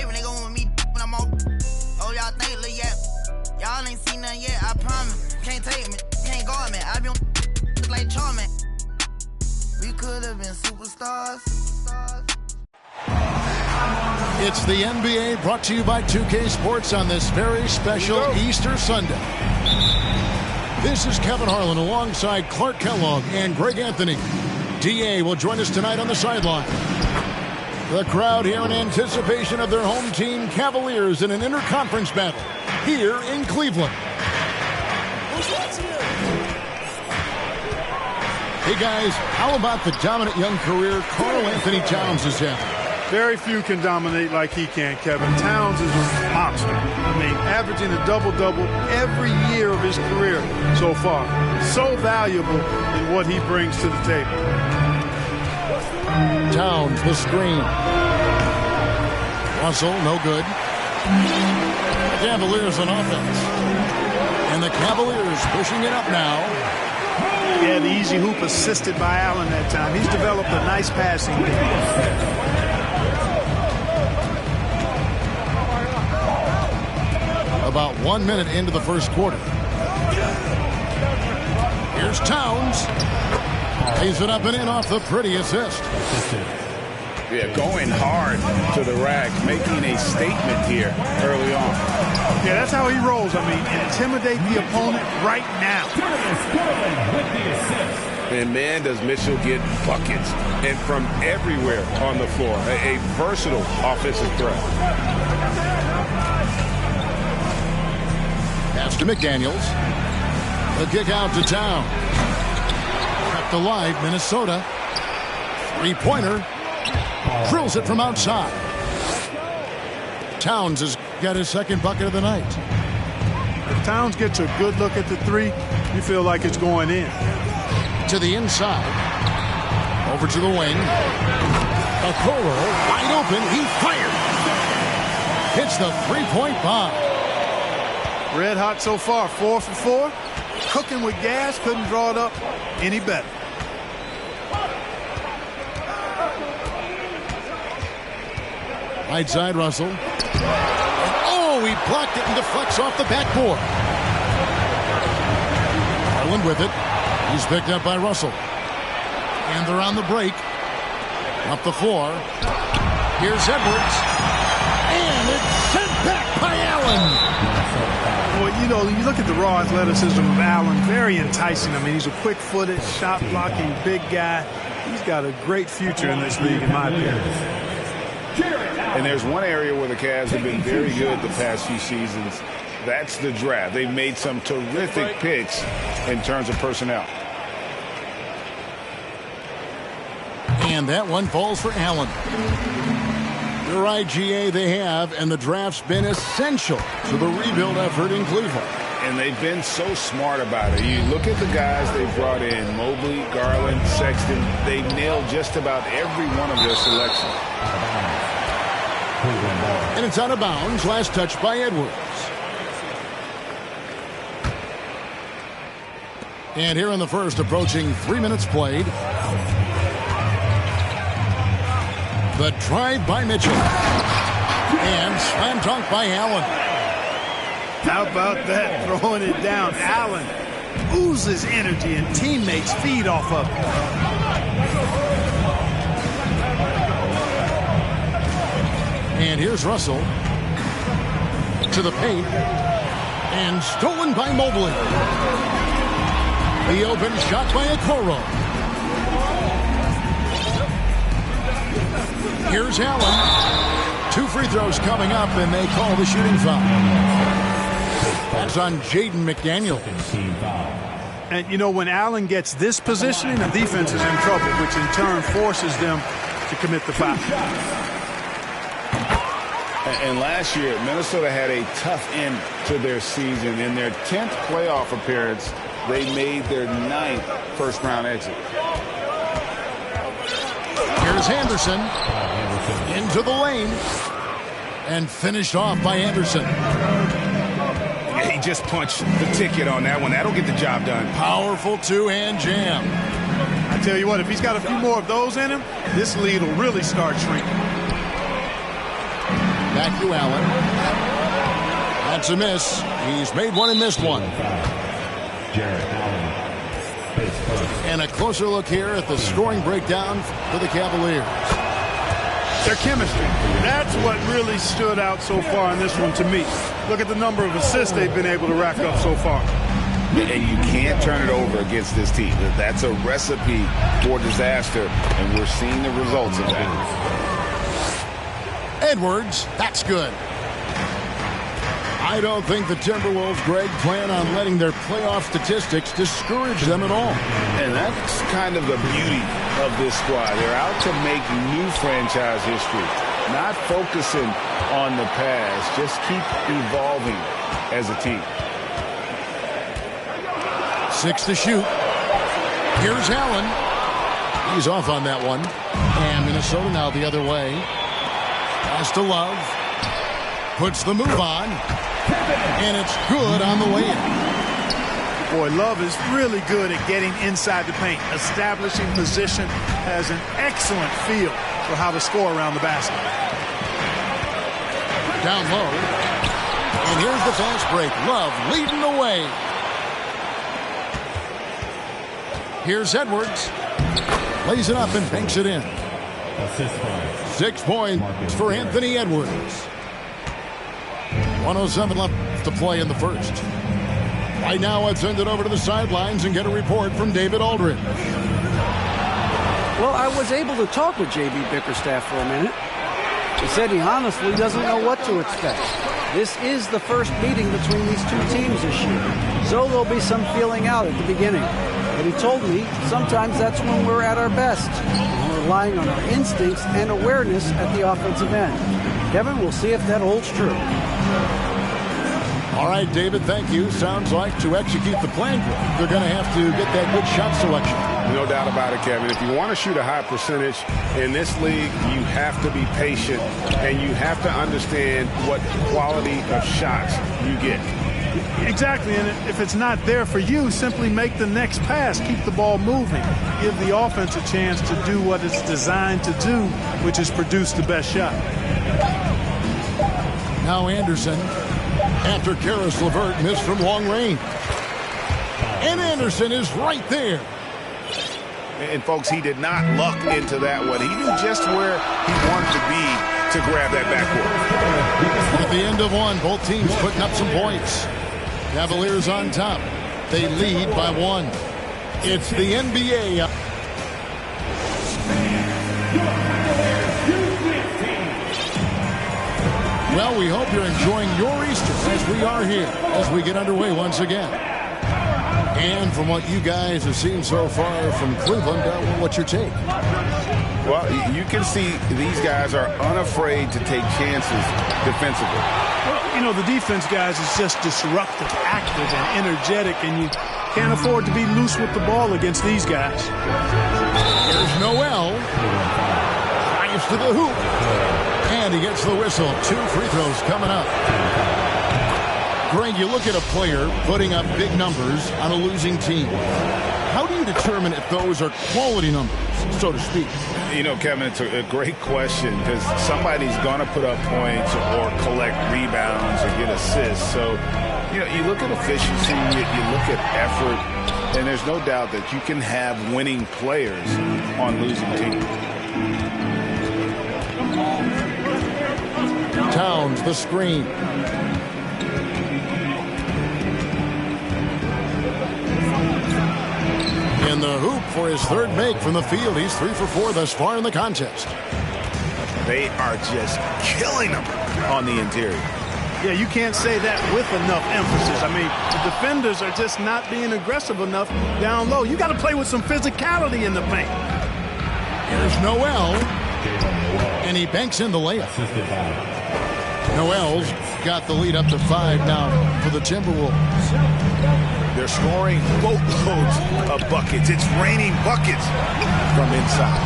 favorite. They gon' want me when I'm on. Oh, y'all think, look, yeah. Y'all ain't seen nothing yet, I promise. Can't take me, can't guard me. I be on like Charmin. We could have been superstars. It's the NBA brought to you by 2K Sports on this very special Easter Sunday. This is Kevin Harlan alongside Clark Kellogg and Greg Anthony. DA will join us tonight on the sideline. The crowd here in anticipation of their home team Cavaliers in an interconference battle here in Cleveland. Hey guys, how about the dominant young career Karl Anthony Towns is having? Very few can dominate like he can, Kevin. Towns is a monster. I mean, averaging a double-double every year of his career so far. So valuable in what he brings to the table. Towns, the screen. Russell, no good. Cavaliers on offense. And the Cavaliers pushing it up now. Yeah, the easy hoop assisted by Allen that time. He's developed a nice passing game. About 1 minute into the first quarter. Here's Towns. Lays it up and in off the pretty assist. Yeah, going hard to the rack, making a statement here early on. Yeah, that's how he rolls. I mean, intimidate the opponent right now. And man, does Mitchell get buckets. And from everywhere on the floor. A versatile offensive threat. Pass to McDaniels. The kick out to Towns. Kept alive, Minnesota. Three-pointer. Drills it from outside. Towns has got his second bucket of the night. If Towns gets a good look at the three, you feel like it's going in. To the inside. Over to the wing. Okoro wide open. He fired. Hits the three-point bomb. Red hot so far, 4 for 4. Cooking with gas, couldn't draw it up any better. Right side, Russell. Oh, he blocked it and deflects off the backboard. Garland with it. He's picked up by Russell. And they're on the break. Up the floor. Here's Edwards. And it's sent back by Allen. Well, you know, you look at the raw athleticism of Allen, very enticing. I mean, he's a quick-footed, shot-blocking, big guy. He's got a great future in this league, in my opinion. And there's one area where the Cavs have been very good the past few seasons. That's the draft. They've made some terrific picks in terms of personnel. And that one falls for Allen. You're right, GA, they have, and the draft's been essential to the rebuild effort in Cleveland. And they've been so smart about it. You look at the guys they've brought in, Mobley, Garland, Sexton. They've nailed just about every one of their selections. And it's out of bounds. Last touch by Edwards. And here in the first, approaching 3 minutes played. The drive by Mitchell. And slam dunk by Allen. How about that, throwing it down? Allen oozes energy and teammates feed off of it. And here's Russell to the paint. And stolen by Mobley. The open shot by Okoro. Here's Allen. 2 free throws coming up, and they call the shooting foul. That's on Jaden McDaniel. And, you know, when Allen gets this positioning, the defense is in trouble, which in turn forces them to commit the foul. And last year, Minnesota had a tough end to their season. In their 10th playoff appearance, they made their 9th first-round exit. Here's Anderson. Into the lane. And finished off by Anderson. He just punched the ticket on that one. That'll get the job done. Powerful two-hand jam. I tell you what, if he's got a few more of those in him, this lead will really start shrinking. Back to Allen. That's a miss. He's made one and missed one. And a closer look here at the scoring breakdown for the Cavaliers. Their chemistry. That's what really stood out so far in this one to me. Look at the number of assists they've been able to rack up so far. And you can't turn it over against this team. That's a recipe for disaster, and we're seeing the results of that. Edwards, that's good. I don't think the Timberwolves, Greg, plan on letting their playoff statistics discourage them at all. And that's kind of the beauty of this squad. They're out to make new franchise history, not focusing on the past. Just keep evolving as a team. 6 to shoot. Here's Allen. He's off on that one. And Minnesota now the other way. Pass to Love. Puts the move on. And it's good on the way in. Boy, Love is really good at getting inside the paint. Establishing position, has an excellent feel for how to score around the basket. Down low. And here's the fast break. Love leading the way. Here's Edwards. Lays it up and banks it in. 6 points for Anthony Edwards. 1:07 left to play in the first. Right now, let's send it over to the sidelines and get a report from David Aldridge. Well, I was able to talk with J.B. Bickerstaff for a minute. He said he honestly doesn't know what to expect. This is the first meeting between these two teams this year, so there'll be some feeling out at the beginning. But he told me sometimes that's when we're at our best, we're relying on our instincts and awareness at the offensive end. Kevin, we'll see if that holds true. All right, David, thank you. Sounds like to execute the plan, they're going to have to get that good shot selection. No doubt about it, Kevin. If you want to shoot a high percentage in this league, you have to be patient, and you have to understand what quality of shots you get. Exactly, and if it's not there for you, simply make the next pass. Keep the ball moving. Give the offense a chance to do what it's designed to do, which is produce the best shot. Now Anderson, after Karis LeVert missed from long range. And Anderson is right there. And, folks, he did not luck into that one. He knew just where he wanted to be to grab that backboard. At the end of one, both teams putting up some points. Cavaliers on top. They lead by 1. It's the NBA. Well, we hope you're enjoying your Easter as we are here as we get underway once again. And from what you guys have seen so far from Cleveland, what's your take? Well, you can see these guys are unafraid to take chances defensively. Well, you know, the defense, guys, is just disruptive, active, and energetic, and you can't afford to be loose with the ball against these guys. There's Noel. Drives to the hoop. And he gets the whistle. 2 free throws coming up. Greg, you look at a player putting up big numbers on a losing team. How do you determine if those are quality numbers, so to speak? You know, Kevin, it's a great question because somebody's going to put up points or collect rebounds or get assists. So, you know, you look at efficiency, you look at effort, and there's no doubt that you can have winning players on losing teams. Towns, the screen. In the hoop for his third make from the field. He's 3 for 4 thus far in the contest. They are just killing them on the interior. Yeah, you can't say that with enough emphasis. I mean, the defenders are just not being aggressive enough down low. You got to play with some physicality in the paint. Here's Noel. And he banks in the layup. Noel's got the lead up to 5 now for the Timberwolves. They're scoring boatloads of buckets. It's raining buckets from inside.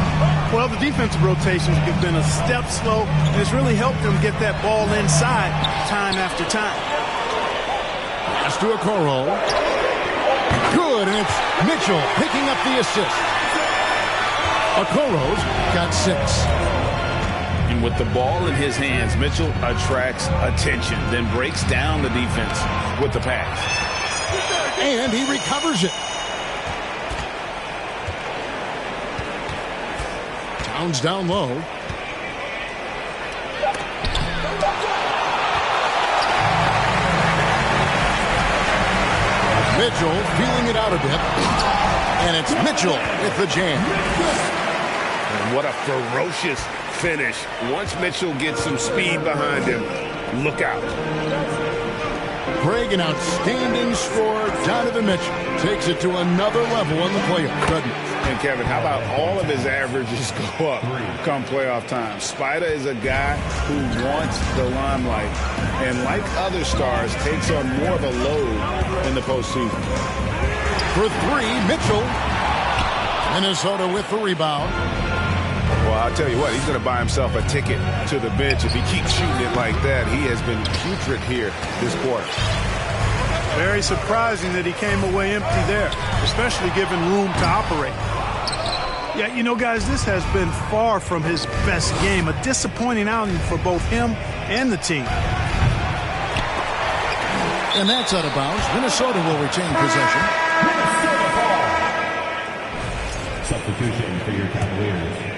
Well, the defensive rotations have been a step slow, and it's really helped them get that ball inside time after time. Pass to Okoro. Good, and it's Mitchell picking up the assist. Okoro's got 6. And with the ball in his hands, Mitchell attracts attention, then breaks down the defense with the pass. And he recovers it. Towns down low. Mitchell feeling it out a bit. And it's Mitchell with the jam. And what a ferocious finish. Once Mitchell gets some speed behind him, look out. Greg, an outstanding scorer. Donovan Mitchell takes it to another level in the playoffs, doesn't it? And Kevin, how about all of his averages go up come playoff time? Spider is a guy who wants the limelight, and like other stars, takes on more of a load in the postseason. For three, Mitchell. Minnesota with the rebound. Well, I'll tell you what, he's going to buy himself a ticket to the bench if he keeps shooting it like that. He has been putrid here this quarter. Very surprising that he came away empty there, especially given room to operate. Yeah, you know, guys, this has been far from his best game. A disappointing outing for both him and the team. And that's out of bounds. Minnesota will retain possession. Substitution for your Cavaliers.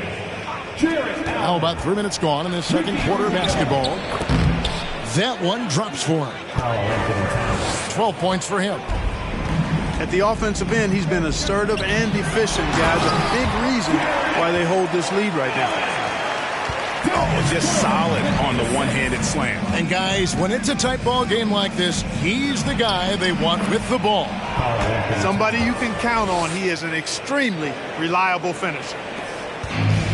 Now about 3 minutes gone in the second quarter of basketball. That one drops for him. 12 points for him. At the offensive end, he's been assertive and efficient, guys. A big reason why they hold this lead right now. Oh, just solid on the one-handed slam. And guys, when it's a tight ball game like this, he's the guy they want with the ball. Somebody you can count on. He is an extremely reliable finisher.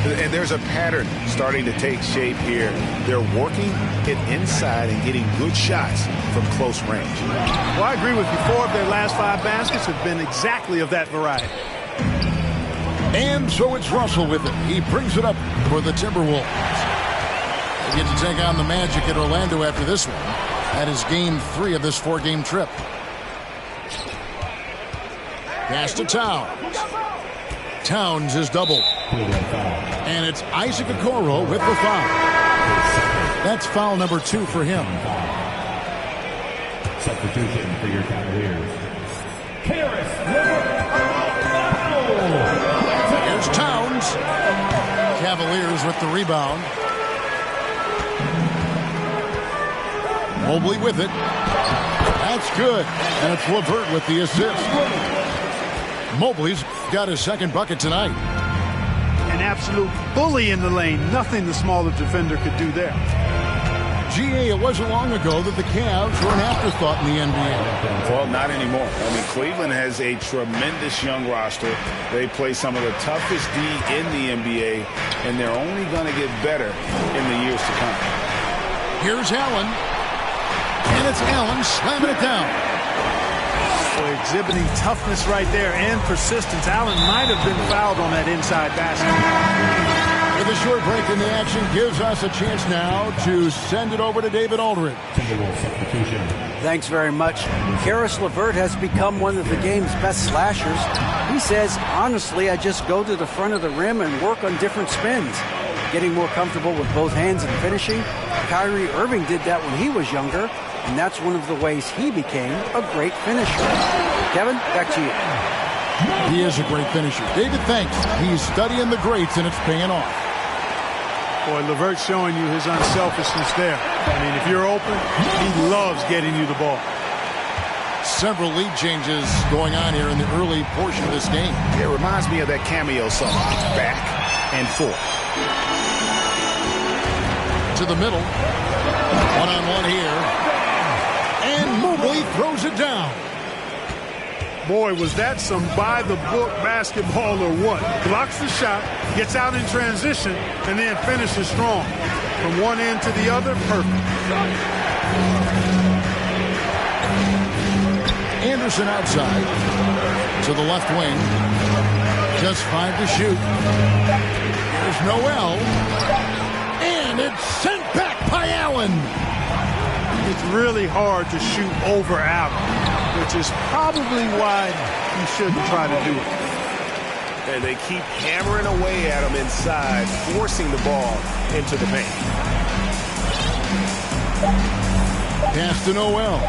And there's a pattern starting to take shape here. They're working it inside and getting good shots from close range. Well, I agree with you. 4 of their last 5 baskets have been exactly of that variety. And so it's Russell with it. He brings it up for the Timberwolves. They get to take on the Magic at Orlando after this one. That is game 3 of this 4-game trip. Pass to Towns. Towns is doubled. And it's Isaac Okoro with the foul. That's foul number 2 for him. Substitution for your Cavaliers. Here's Towns. Cavaliers with the rebound. Mobley with it. That's good. And it's LeVert with the assist. Mobley's got his second bucket tonight. An absolute bully in the lane. Nothing the smaller defender could do there. GA, it wasn't long ago that the Cavs were an afterthought in the NBA. Well, not anymore. I mean, Cleveland has a tremendous young roster. They play some of the toughest D in the NBA, and they're only going to get better in the years to come. Here's Allen. And it's Allen slamming it down. Boy, exhibiting toughness right there and persistence. Allen might have been fouled on that inside basket. With a short break in the action gives us a chance now to send it over to David Aldridge. Thanks very much. Karis LeVert has become one of the game's best slashers. He says, honestly, I just go to the front of the rim and work on different spins. Getting more comfortable with both hands and finishing. Kyrie Irving did that when he was younger, and that's one of the ways he became a great finisher. Kevin, back to you. He is a great finisher. David, thanks. He's studying the greats, and it's paying off. Boy, LeVert showing you his unselfishness there. I mean, if you're open, he loves getting you the ball. Several lead changes going on here in the early portion of this game. It reminds me of that cameo song, Back and Forth. To the middle. One-on-one here. And Mobley throws it down. Boy, was that some by-the-book basketball or what? Blocks the shot, gets out in transition, and then finishes strong. From one end to the other, perfect. Anderson outside to the left wing. Just 5 to shoot. There's Noel. And it's sent back by Allen. It's really hard to shoot over Allen, which is probably why you shouldn't try to do it. And they keep hammering away at him inside, forcing the ball into the paint. Pass to Noel.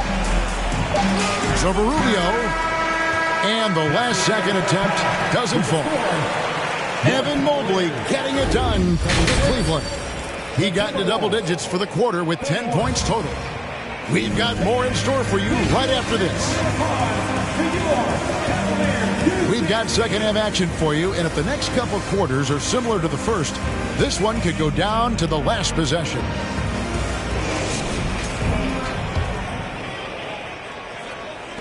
Here's over Rubio. And the last second attempt doesn't fall. Evan Mobley getting it done for Cleveland. He got into double digits for the quarter with 10 points total. We've got more in store for you right after this. We've got second half action for you, and if the next couple quarters are similar to the first, this one could go down to the last possession.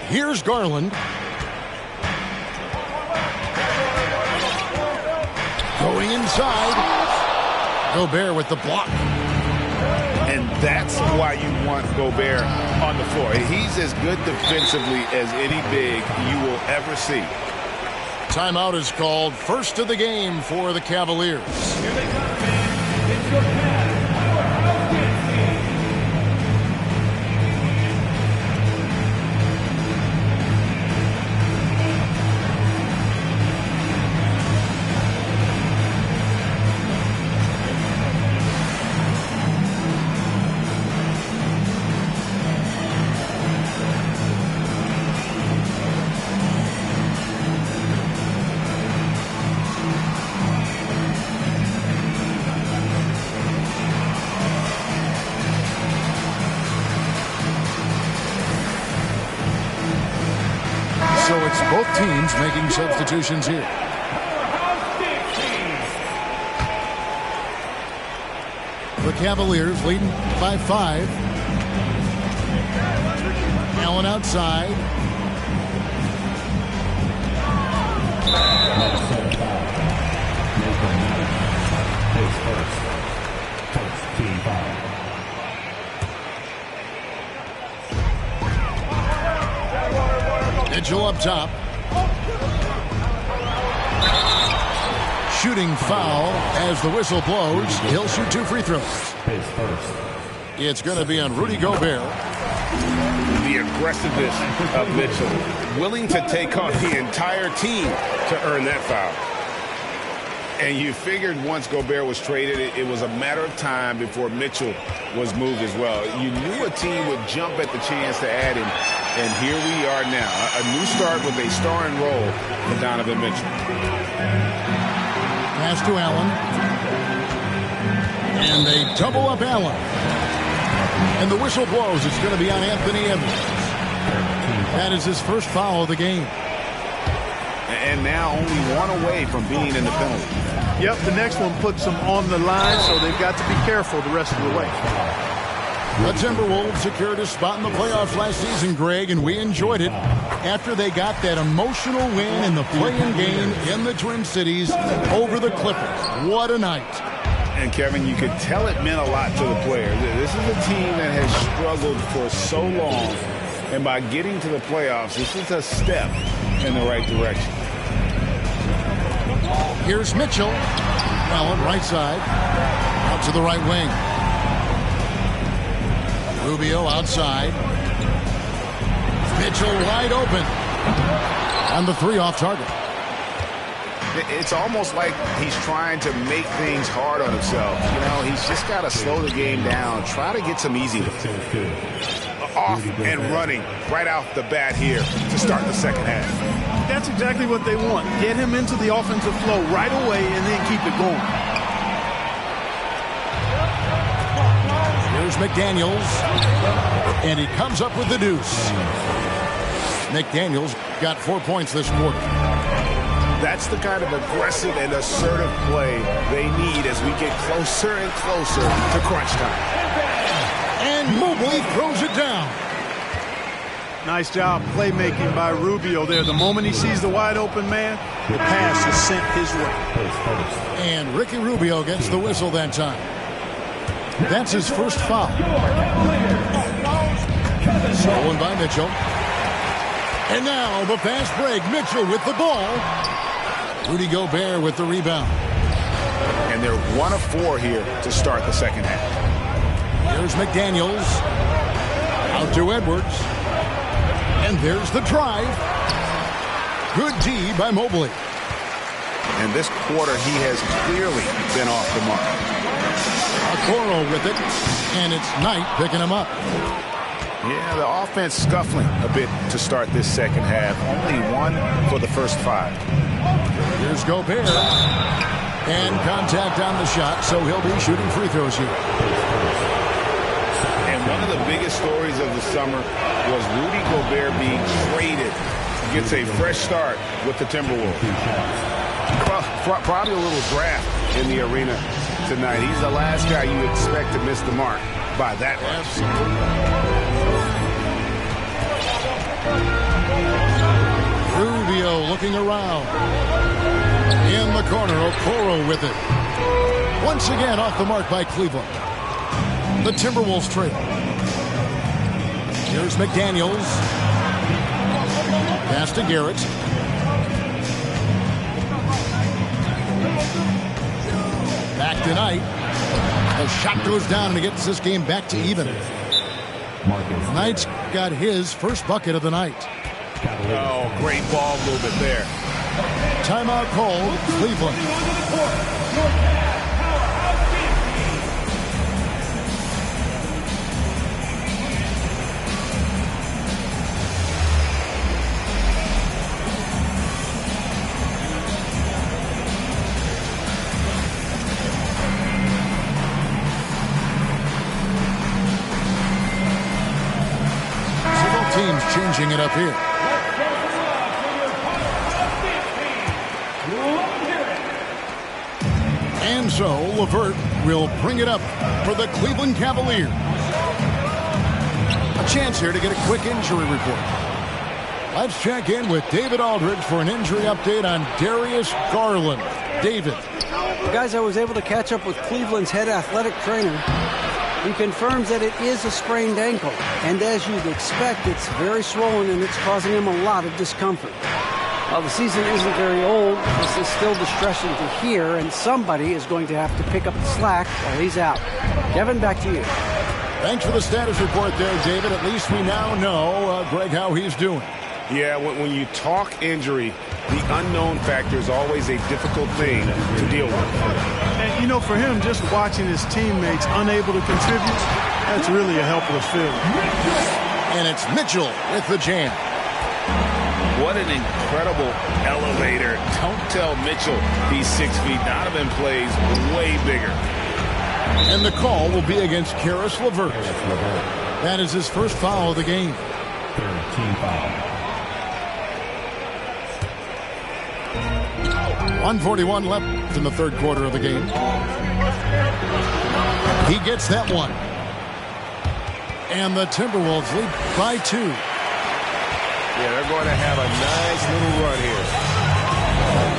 Here's Garland. Going inside. Gobert with the block. And that's why you want Gobert on the floor. He's as good defensively as any big you will ever see. Timeout is called. First of the game for the Cavaliers. Here they come, man. It's your pass. So it's both teams making substitutions here. The Cavaliers leading by 5. Allen outside. Mitchell up top. Shooting foul as the whistle blows. He'll shoot 2 free throws. It's going to be on Rudy Gobert. The aggressiveness of Mitchell, willing to take on the entire team to earn that foul. And you figured once Gobert was traded, it was a matter of time before Mitchell was moved as well. You knew a team would jump at the chance to add him, and here we are now. A new start with a starring role for Donovan Mitchell. Pass to Allen. And they double up Allen. And the whistle blows. It's going to be on Anthony Edwards. That is his first foul of the game. And now only one away from being in the penalty. Yep, the next one puts them on the line, so they've got to be careful the rest of the way. The Timberwolves secured a spot in the playoffs last season, Greg, and we enjoyed it after they got that emotional win in the play-in game in the Twin Cities over the Clippers. What a night. And, Kevin, you could tell it meant a lot to the players. This is a team that has struggled for so long, and by getting to the playoffs, this is a step in the right direction. Here's Mitchell. Allen, right side. Out to the right wing. Rubio outside. Mitchell wide open. And the 3 off target. It's almost like he's trying to make things hard on himself. You know, he's just got to slow the game down. Try to get some easy off and running right off the bat here to start the second half. That's exactly what they want. Get him into the offensive flow right away and then keep it going. Here's McDaniels. And he comes up with the deuce. McDaniels got 4 points this quarter. That's the kind of aggressive and assertive play they need as we get closer and closer to crunch time. And Mobley throws it down. Nice job playmaking by Rubio there. The moment he sees the wide open man, the pass is sent his way. And Ricky Rubio gets the whistle that time. That's his first foul. Stolen by Mitchell. And now the fast break. Mitchell with the ball. Rudy Gobert with the rebound. And they're 1 of 4 here to start the second half. Here's McDaniels. Out to Edwards. And there's the drive. Good D by Mobley. And this quarter, he has clearly been off the mark. Okoro with it, and it's Knight picking him up. Yeah, the offense scuffling a bit to start this second half. Only 1 for the first 5. Here's Gobert. And contact on the shot, so he'll be shooting free throws here. And one of the biggest stories of the summer was Rudy Gobert being traded. He gets a fresh start with the Timberwolves. Probably a little draft in the arena tonight. He's the last guy you expect to miss the mark by that much. Rubio looking around. In the corner, Okoro with it. Once again off the mark by Cleveland. The Timberwolves trail. Here's McDaniels. Pass to Garrett. Back to Knight. The shot goes down and it gets this game back to even. Knight's got his first bucket of the night. Oh, great ball movement there. Timeout called, Cleveland. Several teams changing it up here. And so LeVert will bring it up for the Cleveland Cavaliers. A chance here to get a quick injury report. Let's check in with David Aldridge for an injury update on Darius Garland. David. Guys, I was able to catch up with Cleveland's head athletic trainer. He confirms that it is a sprained ankle. And as you'd expect, it's very swollen and it's causing him a lot of discomfort. While the season isn't very old, this is still distressing to hear, and somebody is going to have to pick up the slack while he's out. Kevin, back to you. Thanks for the status report there, David. At least we now know, Greg, how he's doing. Yeah, when you talk injury, the unknown factor is always a difficult thing to deal with. And, you know, for him, just watching his teammates unable to contribute, that's really a helpless feeling. And it's Mitchell with the jam. What an incredible elevator. Don't tell Mitchell he's 6 feet. Donovan plays way bigger. And the call will be against Caris LeVert. That is his first foul of the game. Third team foul. 1:41 left in the third quarter of the game. He gets that one. And the Timberwolves lead by 2. Yeah, they're going to have a nice little run here.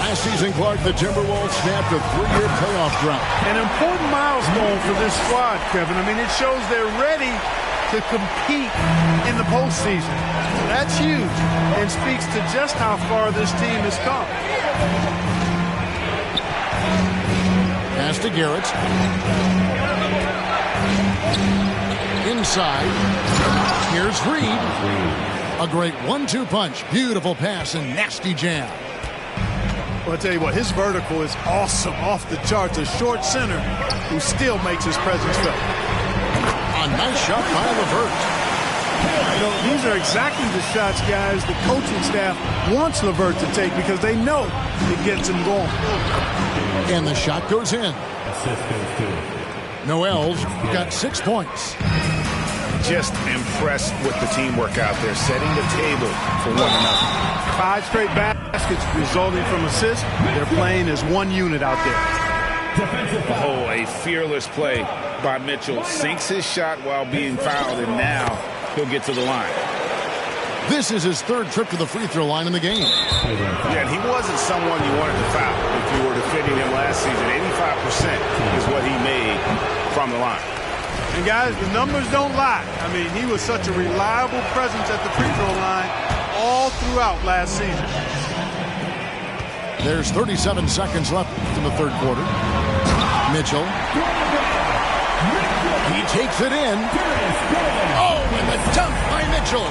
Last season, Clark, the Timberwolves snapped a 3-year playoff drought. An important milestone for this squad, Kevin. I mean, it shows they're ready to compete in the postseason. That's huge and speaks to just how far this team has come. Pass to Garrett. Inside. Here's Reed. A great 1-2 punch. Beautiful pass and nasty jam. Well, I'll tell you what, his vertical is awesome, off the charts. A short center who still makes his presence felt. A nice shot by LeVert. You know, these are exactly the shots, guys, the coaching staff wants LeVert to take because they know it gets him going. And the shot goes in. Assist goes to Noel's got 6 points. Just impressed with the teamwork out there, setting the table for one another. 5 straight baskets resulting from assists. They're playing as one unit out there. Oh, a fearless play by Mitchell. Sinks his shot while being fouled, and now he'll get to the line. This is his 3rd trip to the free throw line in the game. Yeah, and he wasn't someone you wanted to foul if you were defending him last season. 85% is what he made from the line. And guys, the numbers don't lie. I mean, he was such a reliable presence at the free throw line all throughout last season. There's 37 seconds left in the third quarter. Mitchell. He takes it in. Oh, and the dunk by Mitchell.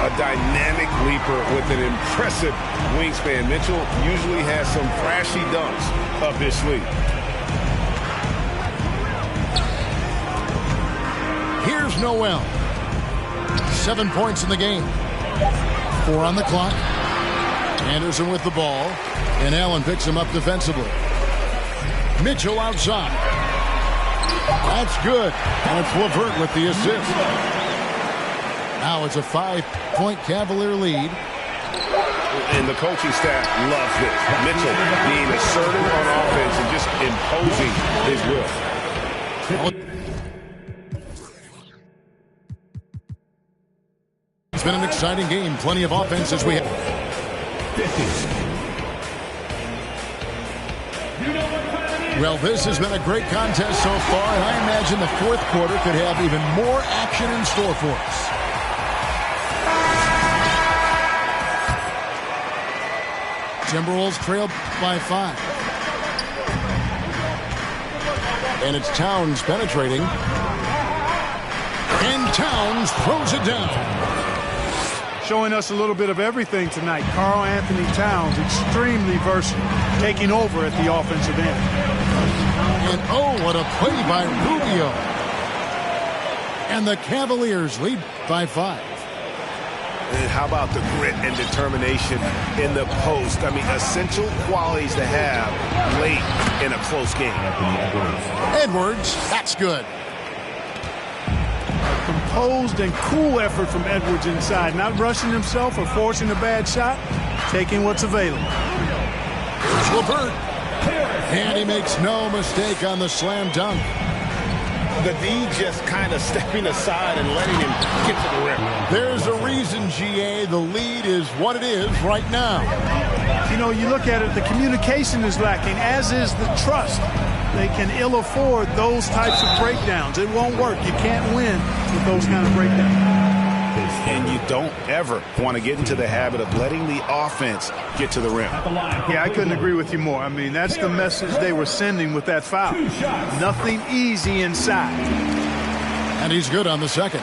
a dynamic leaper with an impressive wingspan. Mitchell usually has some flashy dunks up his sleeve. Here's Noel. 7 points in the game. 4 on the clock. Anderson with the ball. And Allen picks him up defensively. Mitchell outside. That's good. And it's LeVert with the assist. Now it's a 5-point Cavalier lead. And the coaching staff loves this. Mitchell being assertive on offense and just imposing his will. It's been an exciting game. Plenty of offense as we have. 50. Well, this has been a great contest so far, and I imagine the fourth quarter could have even more action in store for us. Timberwolves trail by 5. And it's Towns penetrating. And Towns throws it down. Showing us a little bit of everything tonight. Karl Anthony Towns, extremely versatile, taking over at the offensive end. And oh, what a play by Rubio. And the Cavaliers lead by 5. And how about the grit and determination in the post? I mean, essential qualities to have late in a close game. Edwards, that's good. Composed and cool effort from Edwards inside. Not rushing himself or forcing a bad shot. Taking what's available. Here's LeVert. And he makes no mistake on the slam dunk. The D just kind of stepping aside and letting him get to the rim. There's a reason, GA, the lead is what it is right now. You know, you look at it, the communication is lacking, as is the trust. They can ill afford those types of breakdowns. It won't work. You can't win with those kind of breakdowns. And you don't ever want to get into the habit of letting the offense get to the rim. Yeah, I couldn't agree with you more. I mean, that's the message they were sending with that foul. Nothing easy inside. And he's good on the second.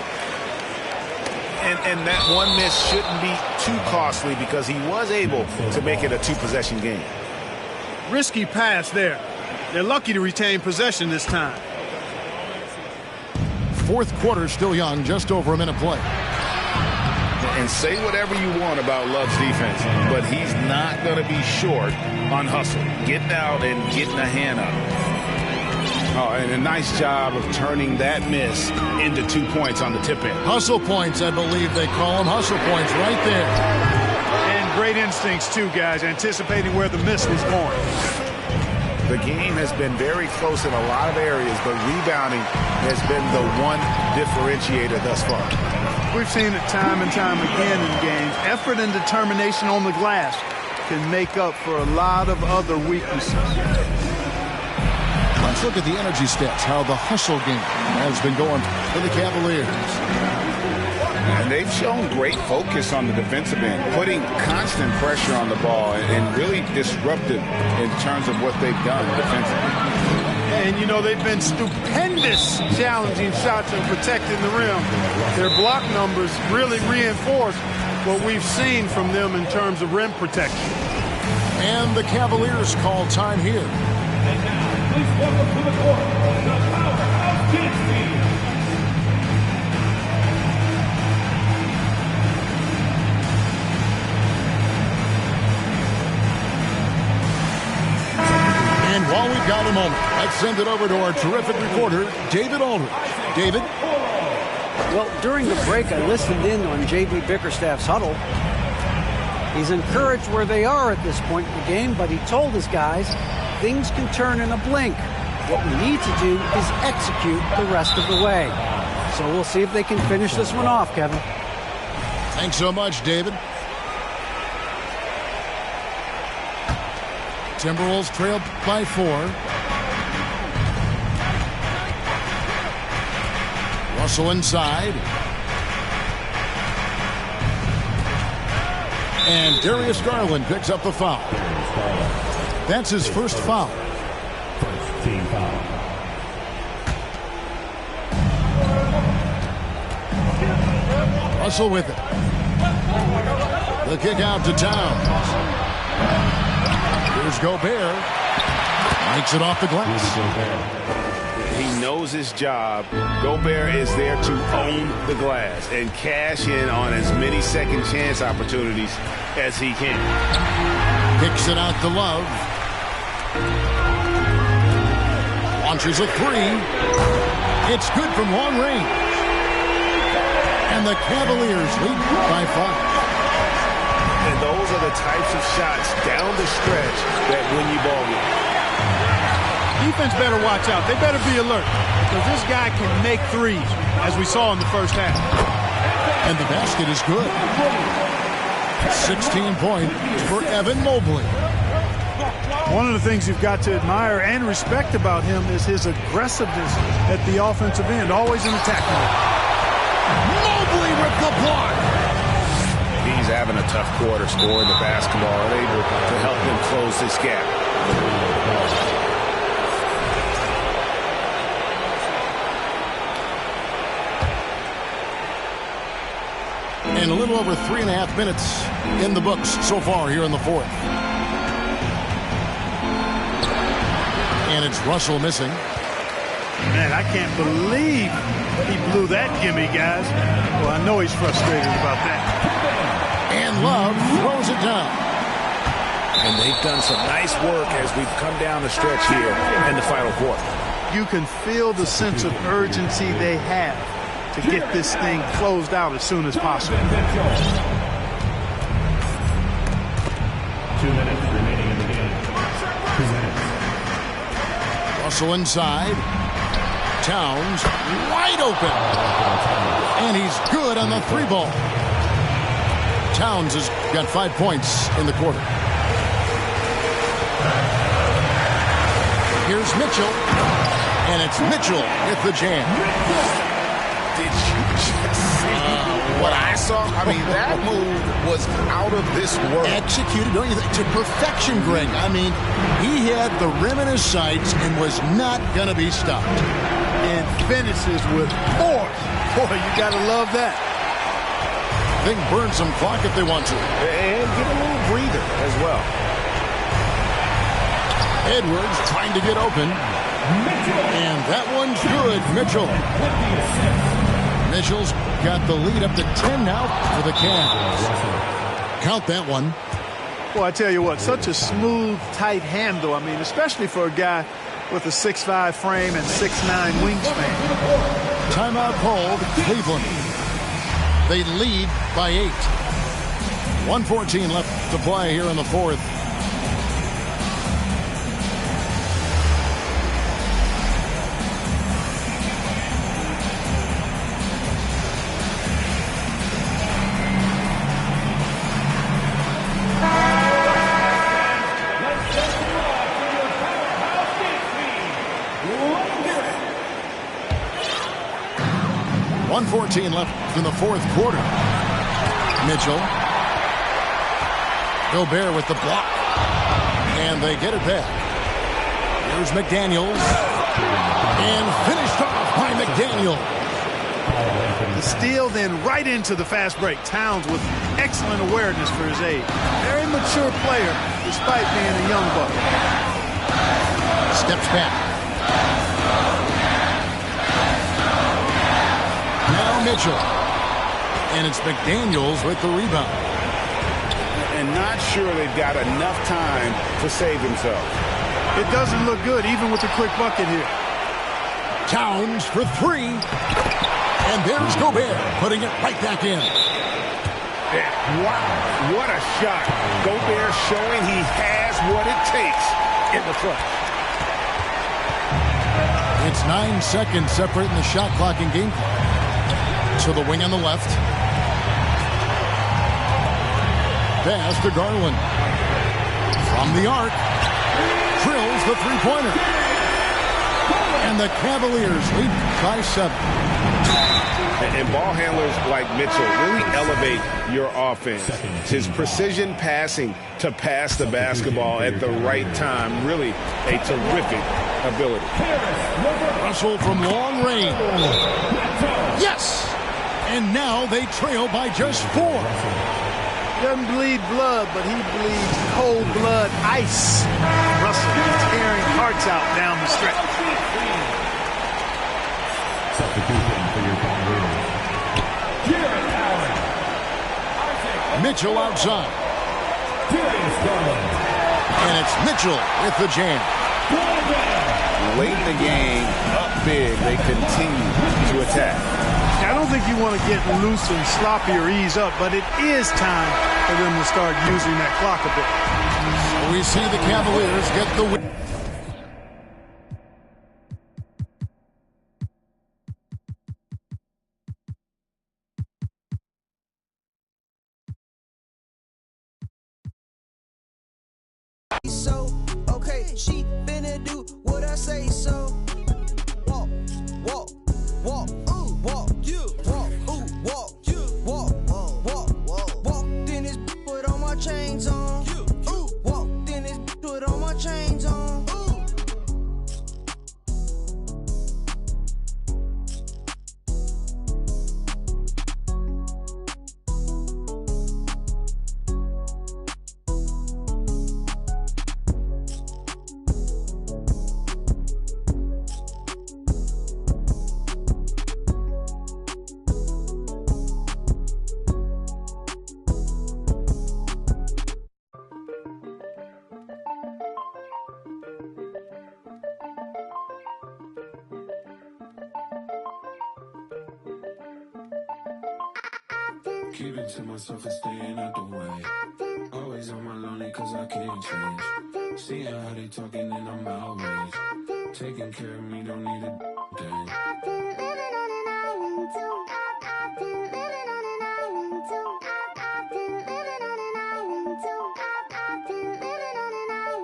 And that one miss shouldn't be too costly because he was able to make it a 2-possession game. Risky pass there. They're lucky to retain possession this time. Fourth quarter still young, just over a minute play. And say whatever you want about Love's defense, but he's not going to be short on hustle. Getting out and getting a hand up. Oh, and a nice job of turning that miss into 2 points on the tip end. Hustle points, I believe they call them. Hustle points right there. And great instincts, too, guys, anticipating where the miss was going. The game has been very close in a lot of areas, but rebounding has been the one differentiator thus far. We've seen it time and time again in games. Effort and determination on the glass can make up for a lot of other weaknesses. Let's look at the energy stats, how the hustle game has been going for the Cavaliers. And they've shown great focus on the defensive end, putting constant pressure on the ball and really disruptive in terms of what they've done defensively. And, you know, they've been stupendous challenging shots and protecting the rim. Their block numbers really reinforce what we've seen from them in terms of rim protection. And the Cavaliers call time here. And now, please welcome to the court, the powerhouse kids team. And while we've got a moment, let's send it over to our terrific reporter, David Aldridge. David? Well, during the break, I listened in on J.B. Bickerstaff's huddle. He's encouraged where they are at this point in the game, but he told his guys things can turn in a blink. What we need to do is execute the rest of the way. So we'll see if they can finish this one off, Kevin. Thanks so much, David. Timberwolves trail by 4. Russell inside. And Darius Garland picks up the foul. That's his first foul. First team foul. Russell with it. The kick out to Towns. Here's Gobert. Makes it off the glass. He knows his job. Gobert is there to own the glass and cash in on as many second chance opportunities as he can. Kicks it out to Love. Launches a three. It's good from long range. And the Cavaliers lead by 5. And those are the types of shots down the stretch that win you ball games. Defense better watch out. They better be alert because this guy can make threes, as we saw in the first half. And the basket is good. 16 points for Evan Mobley. One of the things you've got to admire and respect about him is his aggressiveness at the offensive end, always in attack mode. Mobley with the block. He's having a tough quarter scoring the basketball and able to help him close this gap. And a little over 3.5 minutes in the books so far here in the fourth. And it's Russell missing. Man, I can't believe he blew that gimme, guys. Well, I know he's frustrated about that. And Love throws it down. And they've done some nice work as we've come down the stretch here in the final quarter. You can feel the sense of urgency they have to get this thing closed out as soon as possible. 2 minutes remaining in the game. 2 minutes. Russell inside. Towns wide open. And he's good on the three ball. Towns has got 5 points in the quarter. Here's Mitchell. And it's Mitchell with the jam. Did you just see what I saw? I mean, that move was out of this world. Executed, don't you think, to perfection, Greg. I mean, he had the rim in his sights and was not going to be stopped. And finishes with force. Boy, you got to love that. They can burn some clock if they want to. And get a little breather as well. Edwards trying to get open. And that one's good, Mitchell. Mitchell's got the lead up to 10 now for the Cavs. Count that one. Well, I tell you what, such a smooth, tight handle. I mean, especially for a guy with a 6'5" frame and 6'9" wingspan. Timeout called, Cleveland. They lead by 8. 1:14 left to play here in the fourth. Left in the fourth quarter. Mitchell. Gobert with the block. And they get it back. Here's McDaniels. And finished off by McDaniel. The steal then right into the fast break. Towns with excellent awareness for his age. Very mature player despite being a young buck. Steps back. Mitchell. And it's McDaniels with the rebound. And not sure they've got enough time to save themselves. It doesn't look good even with the quick bucket here. Towns for 3. And there's Gobert putting it right back in. Wow, what a shot. Gobert showing he has what it takes in the front. It's 9 seconds separating the shot clock and game clock. To the wing on the left. Pass to Garland. From the arc. Drills the three-pointer. And the Cavaliers lead by 7. And ball handlers like Mitchell really elevate your offense. His precision passing to pass the basketball at the right time. Really a terrific ability. Russell from long range. Yes! And now they trail by just 4. Doesn't bleed blood, but he bleeds cold blood ice. Russell tearing hearts out down the stretch. Substitution for your Buccaneers. Jarrett Allen. Mitchell outside. Darius Garland. And it's Mitchell with the jam. Late in the game, up big, they continue to attack. I don't think you want to get loose and sloppy or ease up, but it is time for them to start using that clock a bit. We see the Cavaliers get the win. So, okay, she finna do what I say so. Walk, walk, walk, ooh, walk, you, walk, ooh, walk, you, walk, walk, walk, walked in this put all my chains on. Ooh, walked in this put all my chains on. Ooh. Keep it to myself and staying out the way. Always on my lonely cause I can't change. Seeing how they talking and I'm outraged. Taking care of me, don't need a thing.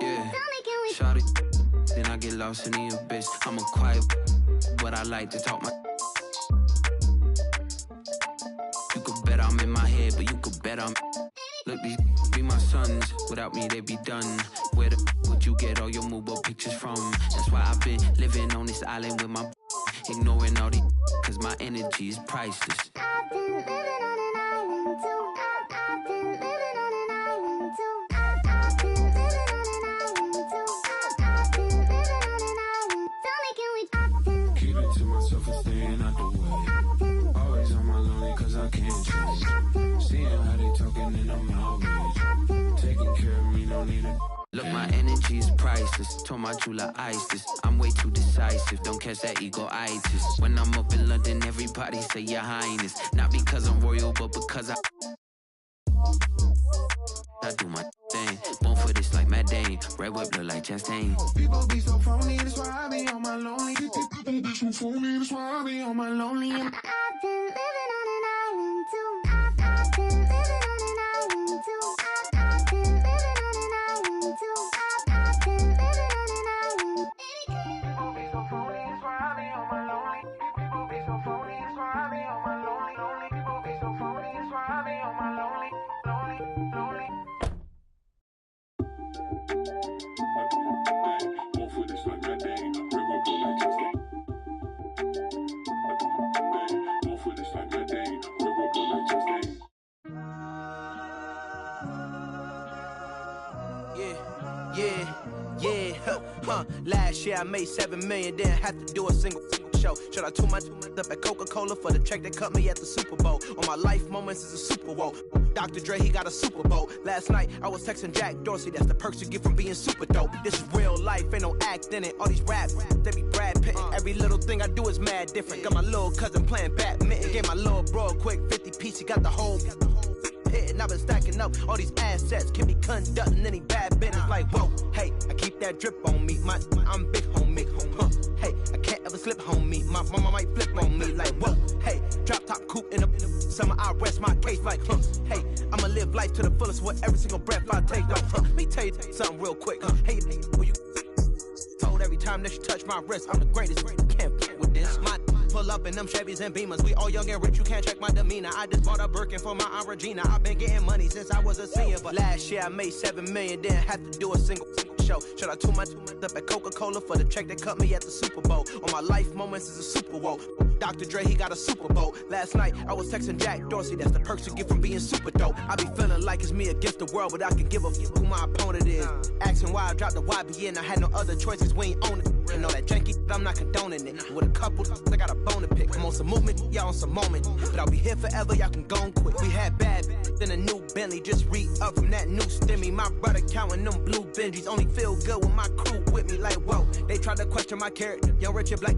Yeah, shawty, then I get lost in the abyss. I'm a quiet, but I like to talk my. You could bet I'm in my head, but you could bet I'm. Look, these be my sons. Without me, they be done. Where the would you get all your mobile pictures from? That's why I've been living on this island with my. Ignoring all the. Cause my energy is priceless. Keep it to myself and staying out the way. Always on my lonely cause I can't change. Seeing how they talking and I'm outraged. Taking care of me, don't need it. Look, my energy is priceless. Told my true like ISIS. I'm way too decisive. Don't catch that ego-itis. When I'm up in London, everybody say your highness. Not because I'm royal, but because I do my thing. Born for this like Matt Dane. Red whip look like Chastain. People be so phony, that's why I be on my lonely. People be so phony, that's why I be on my lonely. I've been living on an island too. I've been living on an island too. I've been living on an island too. I've been living on an island. People be so phony, that's why I be on my lonely. People be so phony, that's why I be on my lonely. People be so phony, that's why I be on my lonely. Lonely. Last year I made $7 million, didn't have to do a single show. Should I tune my up at Coca-Cola for the check that cut me at the Super Bowl? On my life moments is a Super Bowl. Dr. Dre, he got a Super Bowl. Last night I was texting Jack Dorsey, that's the perks you get from being super dope. This is real life, ain't no act in it. All these rap, they be Brad Pitt. Every little thing I do is mad different. Got my little cousin playing badminton. Gave my little bro a quick 50 piece, he got the whole hit. And I've been stacking up all these assets. Can be conducting any bad business. Like, whoa, hey, I keep that drip on me. I'm big homie. Hey, I can't ever slip homie. My mama might flip on me. Like, whoa, hey, drop top coupe in the summer. I rest my case like, hey, I'ma live life to the fullest with every single breath I take. Let me tell you something real quick. Hey, who you told every time that you touch my wrist, I'm the greatest. Can't f with this. My pull up in them Chevys and Beamers. We all young and rich, you can't check my demeanor. I just bought a Birkin for my Aunt Regina. I've been getting money since I was a senior, but last year I made $7 million, didn't have to do a single show. show. Should I tune my up at Coca-Cola for the check that cut me at the Super Bowl? On my life moments is a Super Bowl. Dr. Dre, he got a Super Bowl. Last night, I was texting Jack Dorsey. That's the perks you get from being super dope. I be feeling like it's me against the world, but I can give a fuck who my opponent is. Asking why I dropped the YBN, I had no other choices, we ain't own it. And all that janky, I'm not condoning it. With a couple, I got a bone to pick. I'm on some movement, y'all on some moment. But I'll be here forever, y'all can go and quit. We had bad then a new Bentley, just re-up from that new stimmy. My brother counting them blue Benjis, only feel good with my crew with me. Like, whoa, they tried to question my character. Young Richard Black.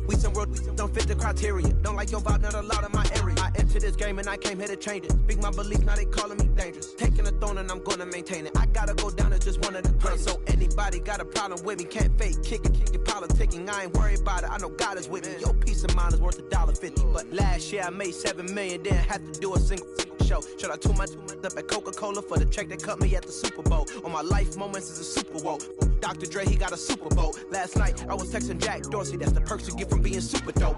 We some world, don't fit the criteria. Don't like your vibe, not allowed in my area. I entered this game and I came here to change it. Speak my belief, now they calling me dangerous. Taking a throne and I'm gonna maintain it. I gotta go down as just one of the greatest. So anybody got a problem with me, can't fake kick it, kick it, politicking. I ain't worried about it, I know God is with me. Your peace of mind is worth $1.50. But last year I made $7 million, didn't have to do a single show. Should I tune my up at Coca-Cola for the check that cut me at the Super Bowl? On my life moments is a Super Bowl. Dr. Dre, he got a Super Bowl. Last night I was texting Jack Dorsey. That's the perks you get from being super dope.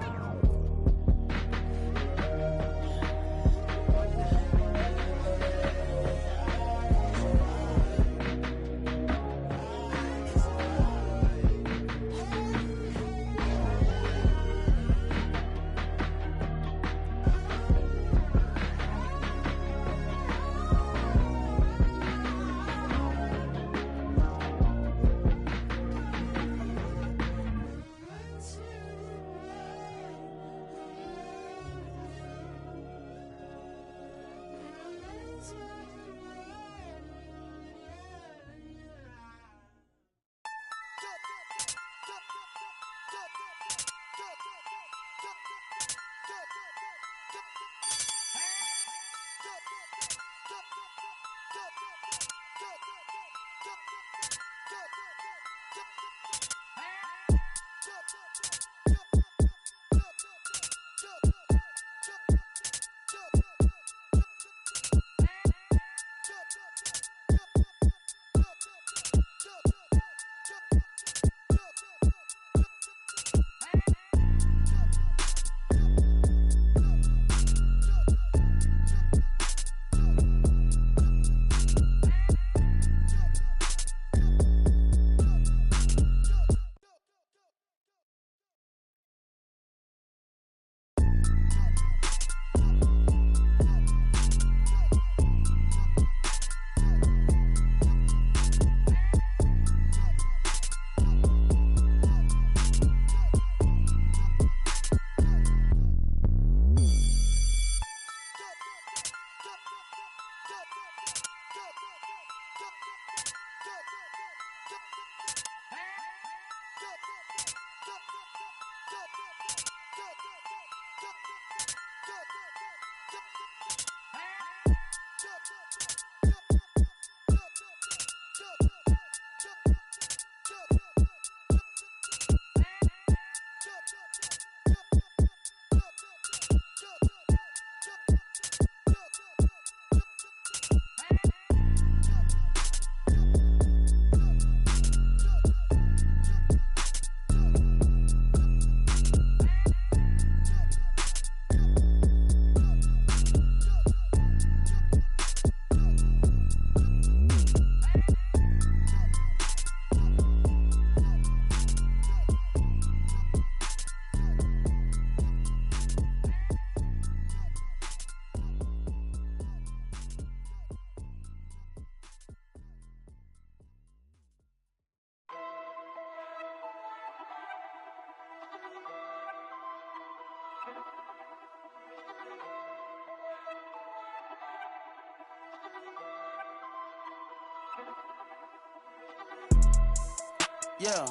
Yeah,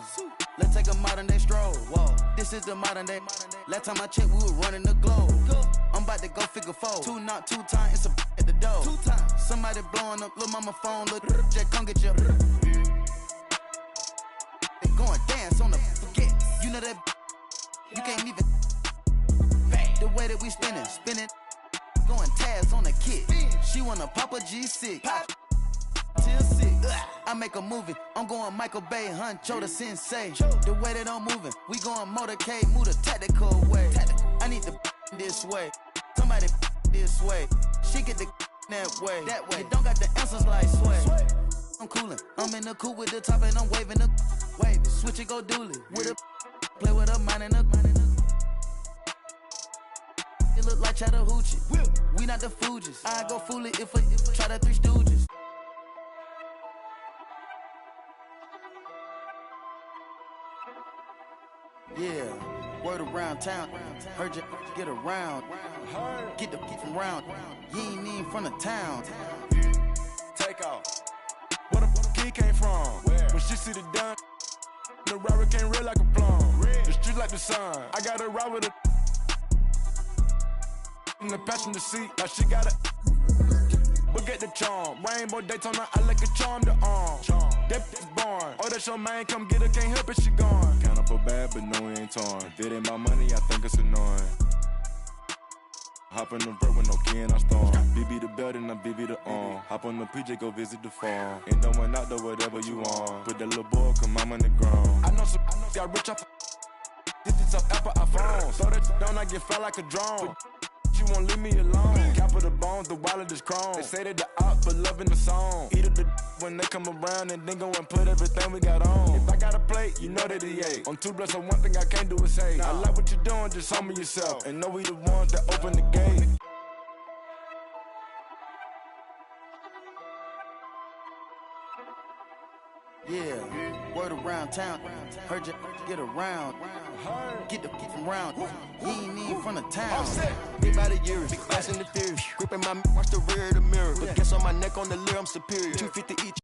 let's take a modern day stroll. Whoa, this is the modern day. Last time I checked, we were running the globe. I'm about to go figure four. Two knock, 2 times, it's a at the door. 2 times. Somebody blowing up, little mama phone, look, Jack, come get your. They going dance on the forget. You know that you can't even. The way that we spinning, going tabs on the kid. She wanna pop a G6. Pop. Till 6. I make a movie. I'm going Michael Bay, Huncho the Sensei. The way that I'm moving, we going motorcade, move the tactical way. I need the this way. Somebody this way. She get the that way. You don't got the answers like sway. I'm coolin'. I'm in the coupe with the top and I'm waving the wave. Switch it, go dually. With a play with a mine and a it look like Chattahoochee. We not the Fugees. I go fool it if I try the Three Stooges. Yeah, word around town. Heard you get around. Get the from round. You ain't even from the town. Take off. Where the kid came from? Where? When she see the done, the robber came red like a plum. The street like the sun. I got a ride with a in the passenger seat, like she got a look at the charm. Rainbow Daytona, I like a charm to arm. That is born. Oh, that's your man, come get her, can't help it, she gone. Count up a bad, but no, it ain't torn. If it ain't my money, I think it's annoying. Hop in the vert with no key and I storm. BB the belt and I BB the arm. Hop on the PJ, go visit the farm. Ain't no one out there, whatever you want. Put that little boy, come I'm on the ground. I know some got rich off digits of Apple iPhones. Throw that down, I get fly like a drone. You won't leave me alone. Cap of the bones, the wallet is chrome. They say that the out, but loving the song. Eat the when they come around and then go and put everything we got on. If I got a plate, you know that he ate. On 2 blocks, so one thing I can't do is hate. I like what you're doing, just humble yourself. And know we the ones that open the gate. Yeah, word around town. Heard you get around. Get the from round. You ain't even from the town. Big body years, fast and the furious. Gripping my watch the rear of the mirror. But guess on my neck on the leer, I'm superior. 250 each.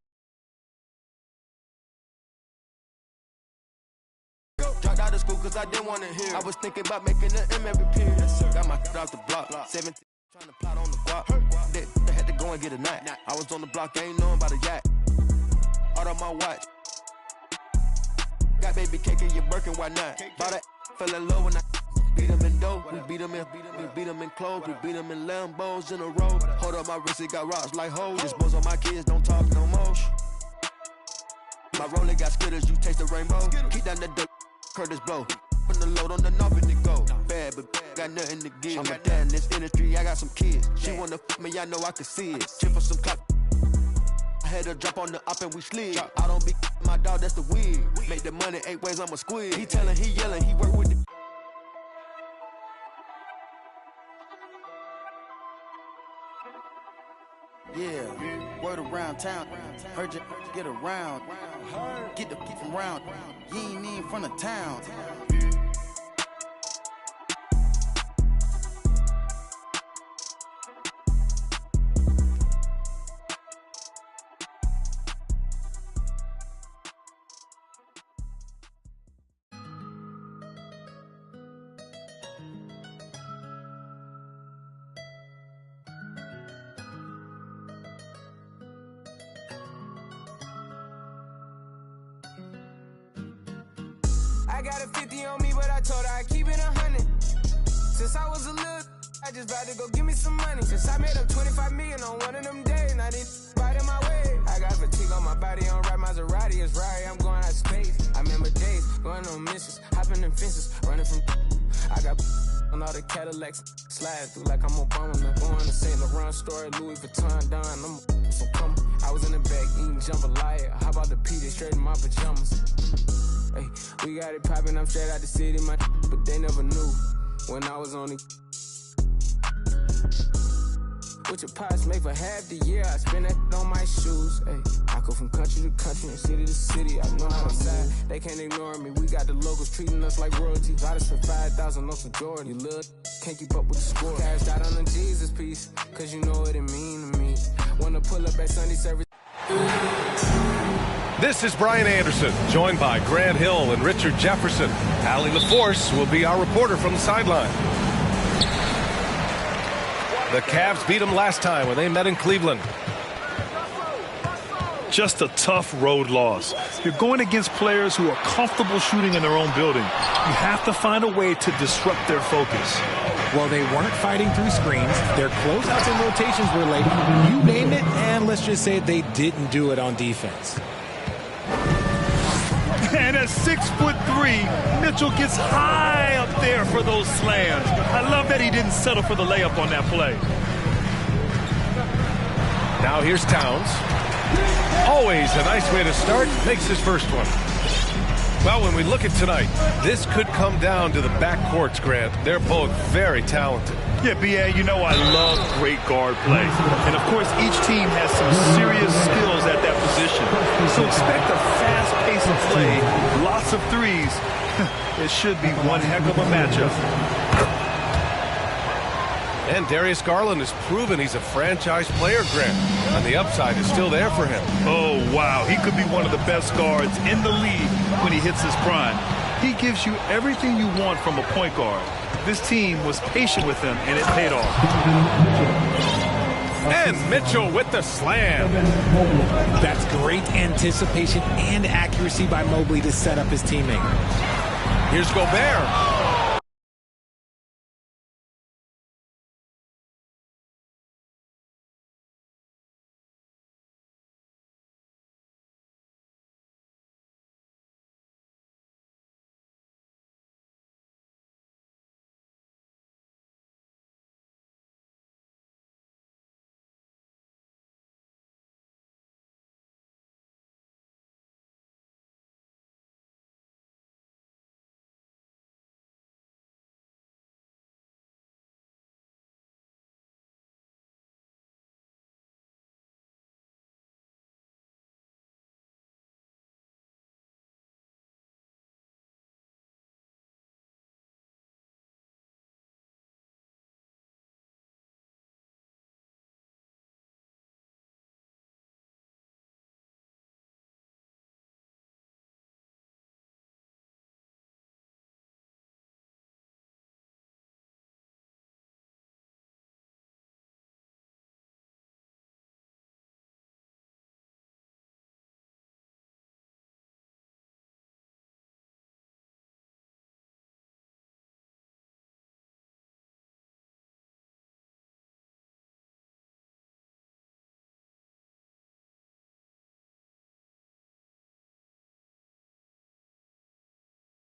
Dropped out of school cause I didn't want to hear. I was thinking about making an M every period. Got my off the block. 17 trying to plot on the block. They had to go and get a knot. I was on the block, I ain't knowing about a yacht. Out of my watch. Got baby cake in your Birkin, why not? Bought it, fell in love when I beat them in dough. We beat them in clothes. We beat them in Lambos in a row. Hold up my wrist, it got rocks like hoes. Dispose on my kids, don't talk no more. My roller got skitters, you taste the rainbow. Keep down the dirt, Curtis blow. Put the load on the knob and it go. Bad, but got nothing to give. I'm a dad in this industry, I got some kids. She wanna fuck me, I know I can see it. Chip for some clock. I had her drop on the up and we slid. I don't be my dog, that's the wig. Make the money 8 ways, I'm a squid. He tellin', he yellin', he work with the. Yeah, word around town. Heard you get around. Get the from round. You ain't even from the town. I got a 50 on me, but I told her I keep it 100. Since I was a little, I just about to go give me some money. Since I made up 25 million on one of them days, and I didn't fight in my way. I got fatigue on my body, on right Maserati, it's Rari, I'm going out of space. I remember days, going on missions, hopping in fences, running from. I got on all the Cadillacs, slide through like I'm Obama, man. Going to St. Laurent store, Louis Vuitton, Don, I'm so come. I was in the back eating jambalaya. How about the Peter straight in my pajamas? Hey, we got it poppin', I'm straight out the city, my but they never knew when I was on it. What your pots make for half the year, I spend that on my shoes. Hey, I go from country to country and city to city, I know how to side. They can't ignore me, we got the locals treating us like royalty. Got us for 5,000 on some Jordan. You little can't keep up with the score. Cashed out on the Jesus piece, cause you know what it mean to me. Wanna pull up at Sunday service. This is Brian Anderson, joined by Grant Hill and Richard Jefferson. Allie LaForce will be our reporter from the sideline. The Cavs beat them last time when they met in Cleveland. Just a tough road loss. You're going against players who are comfortable shooting in their own building. You have to find a way to disrupt their focus. Well, they weren't fighting through screens. Their closeouts and rotations were late. You name it, and let's just say they didn't do it on defense. And at 6'3", Mitchell gets high up there for those slams. I love that he didn't settle for the layup on that play. Now here's Towns. Always a nice way to start. Makes his first one. Well, when we look at tonight, this could come down to the backcourts, Grant. They're both very talented. Yeah, B.A., you know I love great guard play. And, of course, each team has some serious skills at that position. So expect a fast pace of play, lots of threes. It should be one heck of a matchup. And Darius Garland has proven he's a franchise player, Grant. And the upside is still there for him. Oh, wow. He could be one of the best guards in the league when he hits his prime. He gives you everything you want from a point guard. This team was patient with him, and it paid off. And Mitchell with the slam. That's great anticipation and accuracy by Mobley to set up his teammate. Here's Gobert.